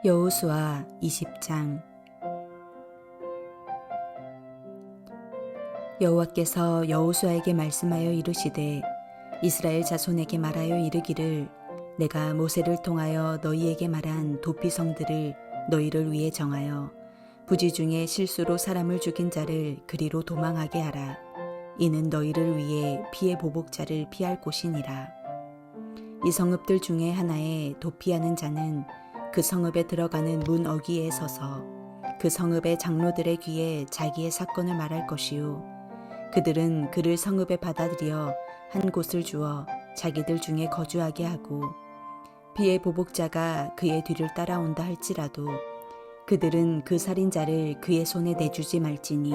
여호수아 20장. 여호와께서 여호수아에게 말씀하여 이르시되 이스라엘 자손에게 말하여 이르기를 내가 모세를 통하여 너희에게 말한 도피성들을 너희를 위해 정하여 부지 중에 실수로 사람을 죽인 자를 그리로 도망하게 하라. 이는 너희를 위해 피의 보복자를 피할 곳이니라. 이 성읍들 중에 하나에 도피하는 자는 그 성읍에 들어가는 문 어귀에 서서 그 성읍의 장로들의 귀에 자기의 사건을 말할 것이요 그들은 그를 성읍에 받아들여 한 곳을 주어 자기들 중에 거주하게 하고 피의 보복자가 그의 뒤를 따라온다 할지라도 그들은 그 살인자를 그의 손에 내주지 말지니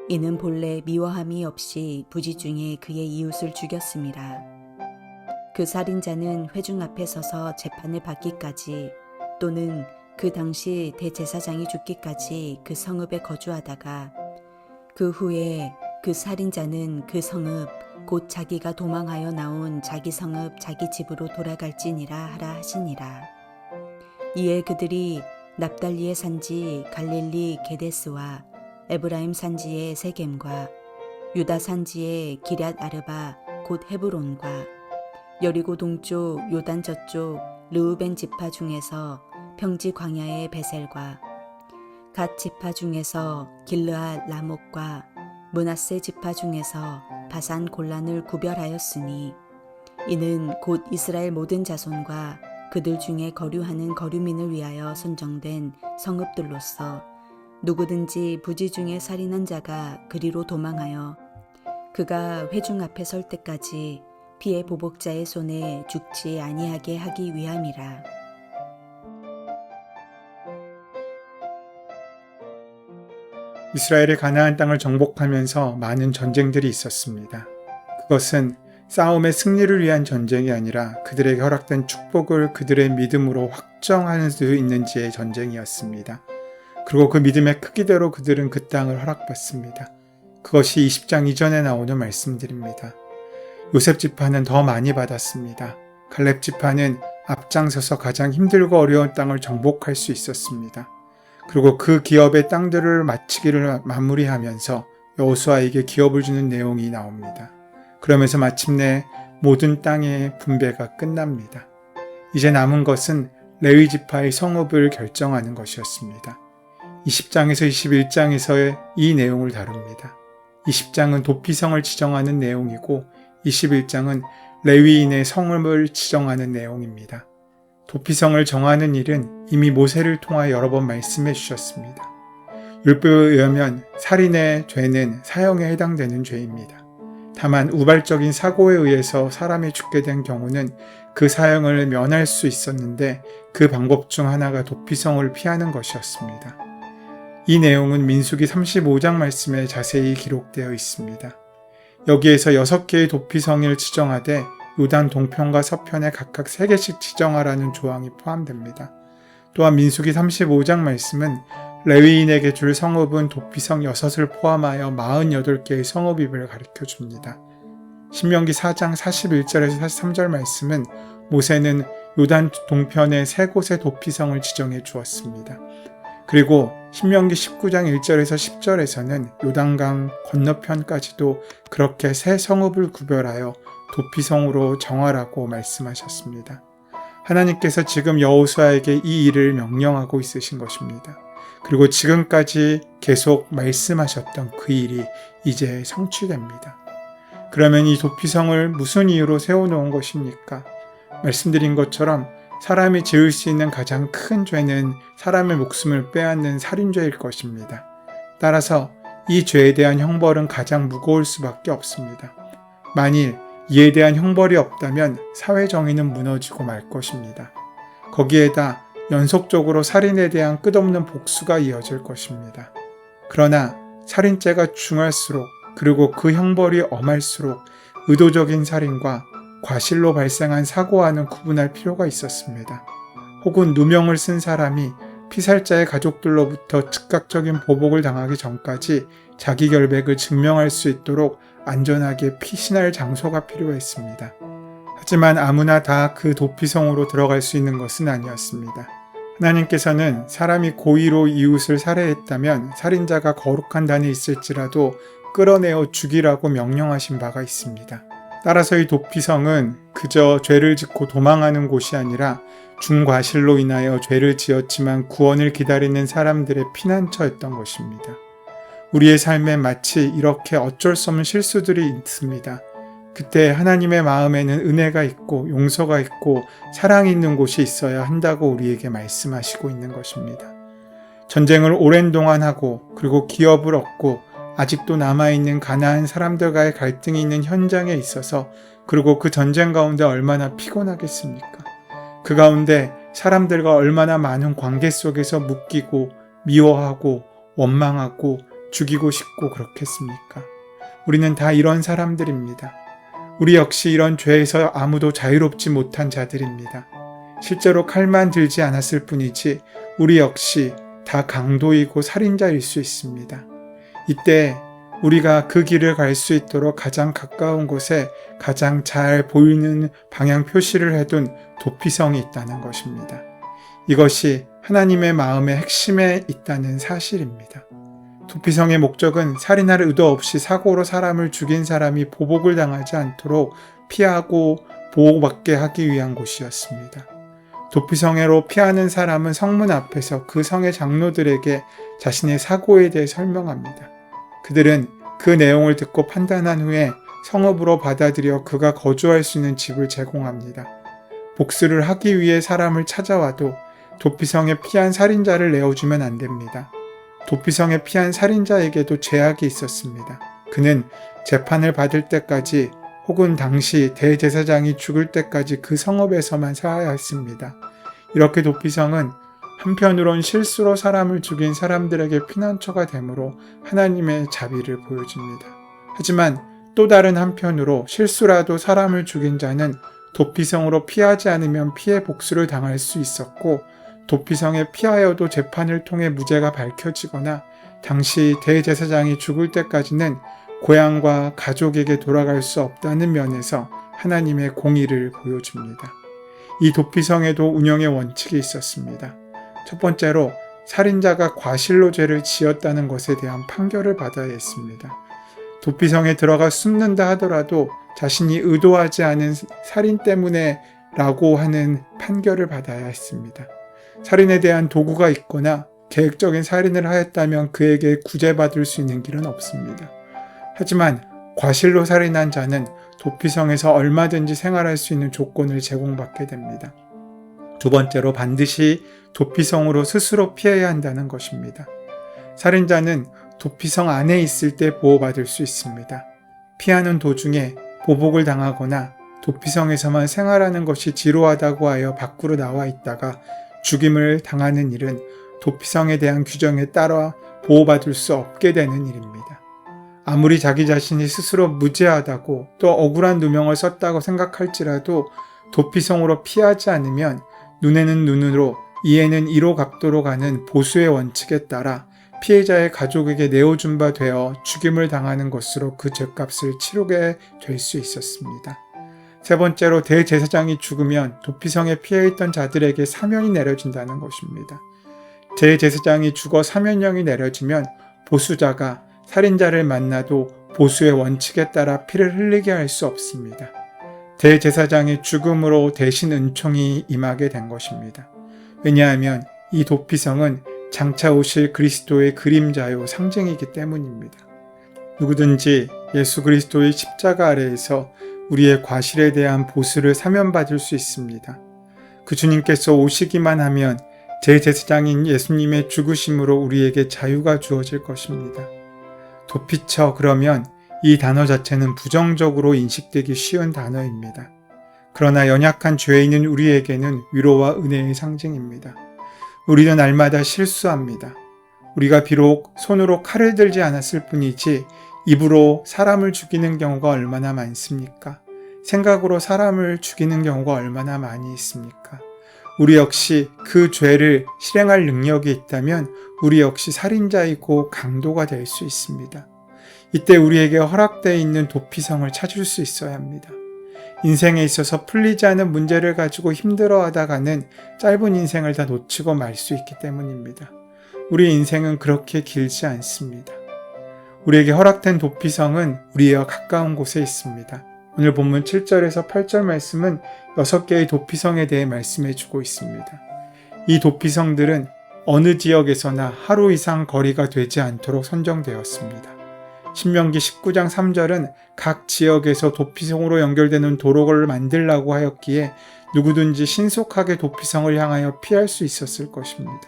이는 본래 미워함이 없이 부지 중에 그의 이웃을 죽였음이라. 그 살인자는 회중 앞에 서서 재판을 받기까지 또는 그 당시 대제사장이 죽기까지 그 성읍에 거주하다가 그 후에 그 살인자는 그 성읍 곧 자기가 도망하여 나온 자기 성읍 자기 집으로 돌아갈지니라 하라 하시니라. 이에 그들이 납달리의 산지 갈릴리 게데스와 에브라임 산지의 세겜과 유다 산지의 기럇 아르바 곧 헤브론과 여리고 동쪽 요단 저쪽 르우벤 지파 중에서 평지 광야의 베셀과 갓 지파 중에서 길르앗 라목과 므낫세 지파 중에서 바산 골란을 구별하였으니 이는 곧 이스라엘 모든 자손과 그들 중에 거류하는 거류민을 위하여 선정된 성읍들로서 누구든지 부지 중에 살인한 자가 그리로 도망하여 그가 회중 앞에 설 때까지 피의 보복자의 손에 죽지 아니하게 하기 위함이라. 이스라엘이 가나안 땅을 정복하면서 많은 전쟁들이 있었습니다. 그것은 싸움의 승리를 위한 전쟁이 아니라 그들에게 허락된 축복을 그들의 믿음으로 확정할 수 있는지의 전쟁이었습니다. 그리고 그 믿음의 크기대로 그들은 그 땅을 허락받습니다. 그것이 20장 이전에 나오는 말씀들입니다. 요셉 지파는 더 많이 받았습니다. 갈렙 지파는 앞장서서 가장 힘들고 어려운 땅을 정복할 수 있었습니다. 그리고 그 기업의 땅들을 마치기를 마무리하면서 여호수아에게 기업을 주는 내용이 나옵니다. 그러면서 마침내 모든 땅의 분배가 끝납니다. 이제 남은 것은 레위 지파의 성읍을 결정하는 것이었습니다. 20장에서 21장에서의 이 내용을 다룹니다. 20장은 도피성을 지정하는 내용이고 21장은 레위인의 성읍을 지정하는 내용입니다. 도피성을 정하는 일은 이미 모세를 통하여 여러 번 말씀해 주셨습니다. 율법에 의하면 살인의 죄는 사형에 해당되는 죄입니다. 다만 우발적인 사고에 의해서 사람이 죽게 된 경우는 그 사형을 면할 수 있었는데 그 방법 중 하나가 도피성을 피하는 것이었습니다. 이 내용은 민수기 35장 말씀에 자세히 기록되어 있습니다. 여기에서 6개의 도피성을 지정하되 요단 동편과 서편에 각각 3개씩 지정하라는 조항이 포함됩니다. 또한 민수기 35장 말씀은 레위인에게 줄 성읍은 도피성 6을 포함하여 48개의 성읍임을 가르쳐 줍니다. 신명기 4장 41절에서 43절 말씀은 모세는 요단 동편의 3곳의 도피성을 지정해 주었습니다. 그리고 신명기 19장 1절에서 10절에서는 요단강 건너편까지도 그렇게 3 성읍을 구별하여 도피성으로 정하라고 말씀하셨습니다. 하나님께서 지금 여호수아에게 이 일을 명령하고 있으신 것입니다. 그리고 지금까지 계속 말씀하셨던 그 일이 이제 성취됩니다. 그러면 이 도피성을 무슨 이유로 세워놓은 것입니까? 말씀드린 것처럼 사람이 지을 수 있는 가장 큰 죄는 사람의 목숨을 빼앗는 살인죄일 것입니다. 따라서 이 죄에 대한 형벌은 가장 무거울 수밖에 없습니다. 만일 이에 대한 형벌이 없다면 사회 정의는 무너지고 말 것입니다. 거기에다 연속적으로 살인에 대한 끝없는 복수가 이어질 것입니다. 그러나 살인죄가 중할수록 그리고 그 형벌이 엄할수록 의도적인 살인과 과실로 발생한 사고와는 구분할 필요가 있었습니다. 혹은 누명을 쓴 사람이 피살자의 가족들로부터 즉각적인 보복을 당하기 전까지 자기 결백을 증명할 수 있도록 안전하게 피신할 장소가 필요했습니다. 하지만 아무나 다 그 도피성으로 들어갈 수 있는 것은 아니었습니다. 하나님께서는 사람이 고의로 이웃을 살해했다면 살인자가 거룩한 단에 있을지라도 끌어내어 죽이라고 명령하신 바가 있습니다. 따라서 이 도피성은 그저 죄를 짓고 도망하는 곳이 아니라 중과실로 인하여 죄를 지었지만 구원을 기다리는 사람들의 피난처였던 것입니다. 우리의 삶에 마치 이렇게 어쩔 수 없는 실수들이 있습니다. 그때 하나님의 마음에는 은혜가 있고 용서가 있고 사랑이 있는 곳이 있어야 한다고 우리에게 말씀하시고 있는 것입니다. 전쟁을 오랜 동안 하고 그리고 기업을 얻고 아직도 남아있는 가나안 사람들과의 갈등이 있는 현장에 있어서 그리고 그 전쟁 가운데 얼마나 피곤하겠습니까? 그 가운데 사람들과 얼마나 많은 관계 속에서 묶이고 미워하고 원망하고 죽이고 싶고 그렇겠습니까? 우리는 다 이런 사람들입니다. 우리 역시 이런 죄에서 아무도 자유롭지 못한 자들입니다. 실제로 칼만 들지 않았을 뿐이지 우리 역시 다 강도이고 살인자일 수 있습니다. 이때 우리가 그 길을 갈 수 있도록 가장 가까운 곳에 가장 잘 보이는 방향 표시를 해둔 도피성이 있다는 것입니다. 이것이 하나님의 마음의 핵심에 있다는 사실입니다. 도피성의 목적은 살인할 의도 없이 사고로 사람을 죽인 사람이 보복을 당하지 않도록 피하고 보호받게 하기 위한 곳이었습니다. 도피성으로 피하는 사람은 성문 앞에서 그 성의 장로들에게 자신의 사고에 대해 설명합니다. 그들은 그 내용을 듣고 판단한 후에 성읍으로 받아들여 그가 거주할 수 있는 집을 제공합니다. 복수를 하기 위해 사람을 찾아와도 도피성에 피한 살인자를 내어주면 안 됩니다. 도피성에 피한 살인자에게도 제약이 있었습니다. 그는 재판을 받을 때까지 혹은 당시 대제사장이 죽을 때까지 그 성읍에서만 살아야 했습니다. 이렇게 도피성은 한편으론 실수로 사람을 죽인 사람들에게 피난처가 되므로 하나님의 자비를 보여줍니다. 하지만 또 다른 한편으로 실수라도 사람을 죽인 자는 도피성으로 피하지 않으면 피해 복수를 당할 수 있었고 도피성에 피하여도 재판을 통해 무죄가 밝혀지거나 당시 대제사장이 죽을 때까지는 고향과 가족에게 돌아갈 수 없다는 면에서 하나님의 공의를 보여줍니다. 이 도피성에도 운영의 원칙이 있었습니다. 첫 번째로 살인자가 과실로 죄를 지었다는 것에 대한 판결을 받아야 했습니다. 도피성에 들어가 숨는다 하더라도 자신이 의도하지 않은 살인 때문에 라고 하는 판결을 받아야 했습니다. 살인에 대한 도구가 있거나 계획적인 살인을 하였다면 그에게 구제받을 수 있는 길은 없습니다. 하지만 과실로 살인한 자는 도피성에서 얼마든지 생활할 수 있는 조건을 제공받게 됩니다. 두 번째로 반드시 도피성으로 스스로 피해야 한다는 것입니다. 살인자는 도피성 안에 있을 때 보호받을 수 있습니다. 피하는 도중에 보복을 당하거나 도피성에서만 생활하는 것이 지루하다고 하여 밖으로 나와 있다가 죽임을 당하는 일은 도피성에 대한 규정에 따라 보호받을 수 없게 되는 일입니다. 아무리 자기 자신이 스스로 무죄하다고 또 억울한 누명을 썼다고 생각할지라도 도피성으로 피하지 않으면 눈에는 눈으로 이에는 이로 각도로 가는 보수의 원칙에 따라 피해자의 가족에게 내어준 바 되어 죽임을 당하는 것으로 그 죄값을 치르게 될 수 있었습니다. 세 번째로 대제사장이 죽으면 도피성에 피해있던 자들에게 사면이 내려진다는 것입니다. 대제사장이 죽어 사면령이 내려지면 보수자가 살인자를 만나도 보수의 원칙에 따라 피를 흘리게 할 수 없습니다. 대제사장의 죽음으로 대신 은총이 임하게 된 것입니다. 왜냐하면 이 도피성은 장차 오실 그리스도의 그림자요 상징이기 때문입니다. 누구든지 예수 그리스도의 십자가 아래에서 우리의 과실에 대한 보수를 사면받을 수 있습니다. 그 주님께서 오시기만 하면 대제사장인 예수님의 죽으심으로 우리에게 자유가 주어질 것입니다. 도피처 그러면 이 단어 자체는 부정적으로 인식되기 쉬운 단어입니다. 그러나 연약한 죄인인 우리에게는 위로와 은혜의 상징입니다. 우리는 날마다 실수합니다. 우리가 비록 손으로 칼을 들지 않았을 뿐이지 입으로 사람을 죽이는 경우가 얼마나 많습니까? 생각으로 사람을 죽이는 경우가 얼마나 많이 있습니까? 우리 역시 그 죄를 실행할 능력이 있다면 우리 역시 살인자이고 강도가 될 수 있습니다. 이때 우리에게 허락되어 있는 도피성을 찾을 수 있어야 합니다. 인생에 있어서 풀리지 않은 문제를 가지고 힘들어하다가는 짧은 인생을 다 놓치고 말 수 있기 때문입니다. 우리 인생은 그렇게 길지 않습니다. 우리에게 허락된 도피성은 우리와 가까운 곳에 있습니다. 오늘 본문 7절에서 8절 말씀은 6개의 도피성에 대해 말씀해 주고 있습니다. 이 도피성들은 어느 지역에서나 하루 이상 거리가 되지 않도록 선정되었습니다. 신명기 19장 3절은 각 지역에서 도피성으로 연결되는 도로를 만들라고 하였기에 누구든지 신속하게 도피성을 향하여 피할 수 있었을 것입니다.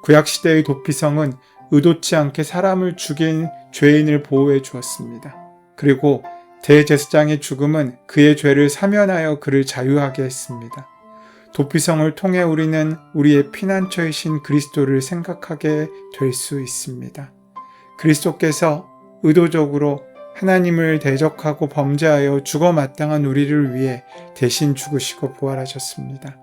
구약시대의 도피성은 의도치 않게 사람을 죽인 죄인을 보호해 주었습니다. 그리고 대제사장의 죽음은 그의 죄를 사면하여 그를 자유하게 했습니다. 도피성을 통해 우리는 우리의 피난처이신 그리스도를 생각하게 될 수 있습니다. 그리스도께서 의도적으로 하나님을 대적하고 범죄하여 죽어 마땅한 우리를 위해 대신 죽으시고 부활하셨습니다.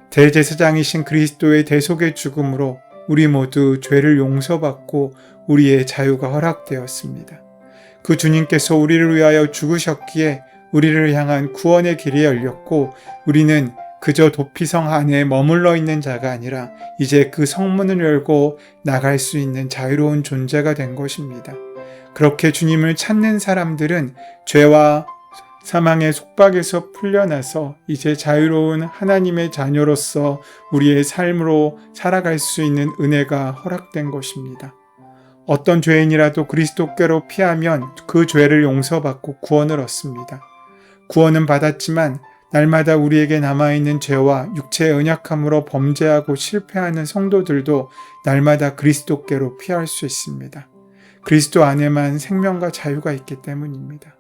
대제사장이신 그리스도의 대속의 죽음으로 우리 모두 죄를 용서받고 우리의 자유가 허락되었습니다. 그 주님께서 우리를 위하여 죽으셨기에 우리를 향한 구원의 길이 열렸고 우리는 그저 도피성 안에 머물러 있는 자가 아니라 이제 그 성문을 열고 나갈 수 있는 자유로운 존재가 된 것입니다. 그렇게 주님을 찾는 사람들은 죄와 사망의 속박에서 풀려나서 이제 자유로운 하나님의 자녀로서 우리의 삶으로 살아갈 수 있는 은혜가 허락된 것입니다. 어떤 죄인이라도 그리스도께로 피하면 그 죄를 용서받고 구원을 얻습니다. 구원은 받았지만 날마다 우리에게 남아있는 죄와 육체의 연약함으로 범죄하고 실패하는 성도들도 날마다 그리스도께로 피할 수 있습니다. 그리스도 안에만 생명과 자유가 있기 때문입니다.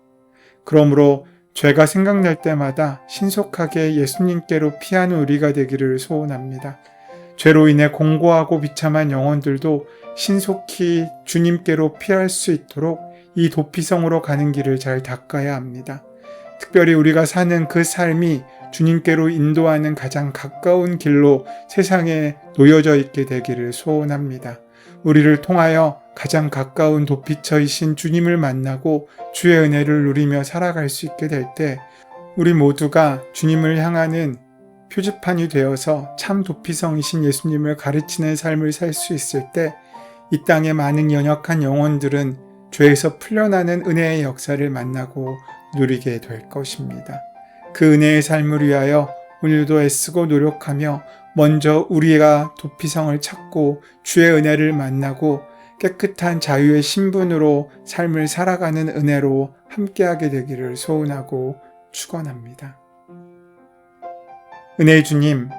그러므로 죄가 생각날 때마다 신속하게 예수님께로 피하는 우리가 되기를 소원합니다. 죄로 인해 공고하고 비참한 영혼들도 신속히 주님께로 피할 수 있도록 이 도피성으로 가는 길을 잘 닦아야 합니다. 특별히 우리가 사는 그 삶이 주님께로 인도하는 가장 가까운 길로 세상에 놓여져 있게 되기를 소원합니다. 우리를 통하여 가장 가까운 도피처이신 주님을 만나고 주의 은혜를 누리며 살아갈 수 있게 될 때 우리 모두가 주님을 향하는 표지판이 되어서 참 도피성이신 예수님을 가르치는 삶을 살 수 있을 때 이 땅의 많은 연약한 영혼들은 죄에서 풀려나는 은혜의 역사를 만나고 누리게 될 것입니다. 그 은혜의 삶을 위하여 오늘도 애쓰고 노력하며 먼저 우리가 도피성을 찾고 주의 은혜를 만나고 깨끗한 자유의 신분으로 삶을 살아가는 은혜로 함께하게 되기를 소원하고 축원합니다. 은혜의 주님,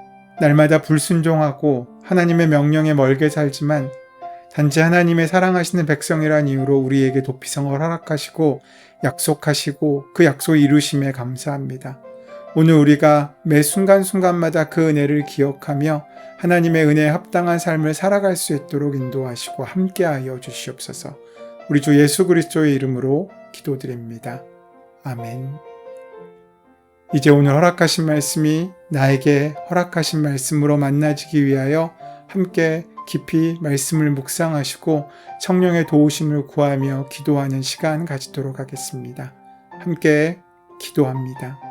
날마다 불순종하고 하나님의 명령에 멀게 살지만 단지 하나님의 사랑하시는 백성이란 이유로 우리에게 도피성을 허락하시고 약속하시고 그 약속 이루심에 감사합니다. 오늘 우리가 매 순간순간마다 그 은혜를 기억하며 하나님의 은혜에 합당한 삶을 살아갈 수 있도록 인도하시고 함께하여 주시옵소서. 우리 주 예수 그리스도의 이름으로 기도드립니다. 아멘. 이제 오늘 허락하신 말씀이 나에게 허락하신 말씀으로 만나지기 위하여 함께 깊이 말씀을 묵상하시고 성령의 도우심을 구하며 기도하는 시간 가지도록 하겠습니다. 함께 기도합니다.